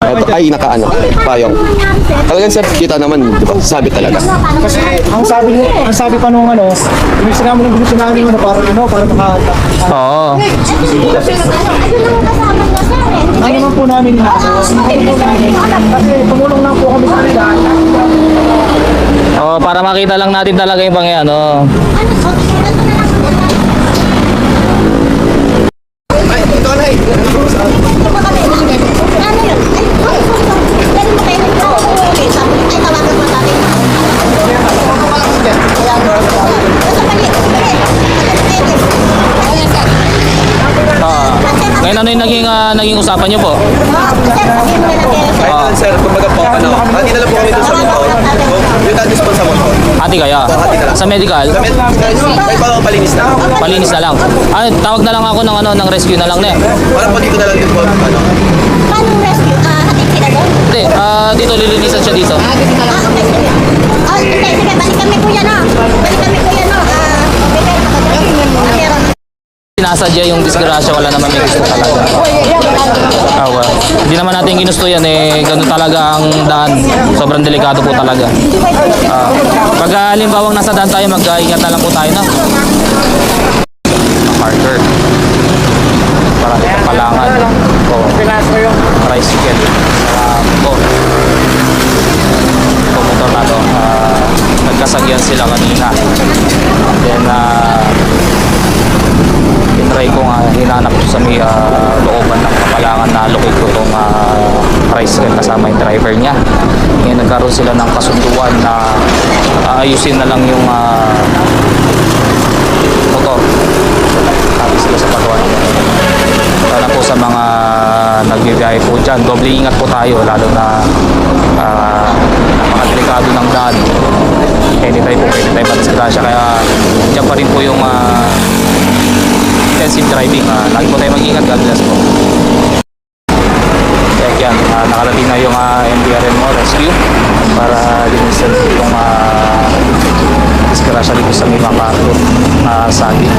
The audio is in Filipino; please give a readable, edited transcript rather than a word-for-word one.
ay nakaano, payong. Talagang sir, kita naman, di ba? Sabi talaga. Kasi ang sabi pa nung ano, ibig namin ng gusto namin para maka... Oo. Ano naman po namin kasi tumulong lang po kami sa kanila. Oh, para makita lang natin talaga yung ano. Ay, ito na Ngayon ano yung naging usapan nyo po? Ayun sir, kumbaga po, hati na lang po kami doon sa motor. Yung na-dispose sa motor. Hati kaya? Sa medical? May palinis na. Palinis na lang. Tawag na lang ako ng rescue na lang na. Parang po dito na lang din po. Paano rescue? Hatid sila doon? Hindi, dito lilinisan siya dito. Okay, sige. Hindi, sige, balik kami kuya no. Balik kami kuya no. Meron. Sinasadya yung disgrasya, wala naman may gusto talaga. Well, hindi naman natin ginusto yan ganun talaga ang daan. Sobrang delikado po talaga. Pag halimbawang nasa daan tayo, mag-ingat na lang po tayo na. Marker. Para dito palangan. Tricycle. Pumunta na to. Nagkasagyan sila kanina. Then, tinry ko nga hinanap ko sa may looban ng kapalangan na locate ko itong tricycle kasama yung driver niya. Ngayon nagkaroon sila ng kasunduan na ayusin na lang yung motor. Sabi sila sa patuan. Lalo po sa mga nagbibiyahe po dyan, doble ingat po tayo lalo na mga delikado ng daan. Anytime po pwede tayo matisgrasya, kaya dyan pa rin po yung intensive driving. Lagi po tayo mag-ingat. God bless po. Kaya yan, nakarating na yung MDRMO rescue para linisan yung disgrasya dito sa Mimacardo sa atin.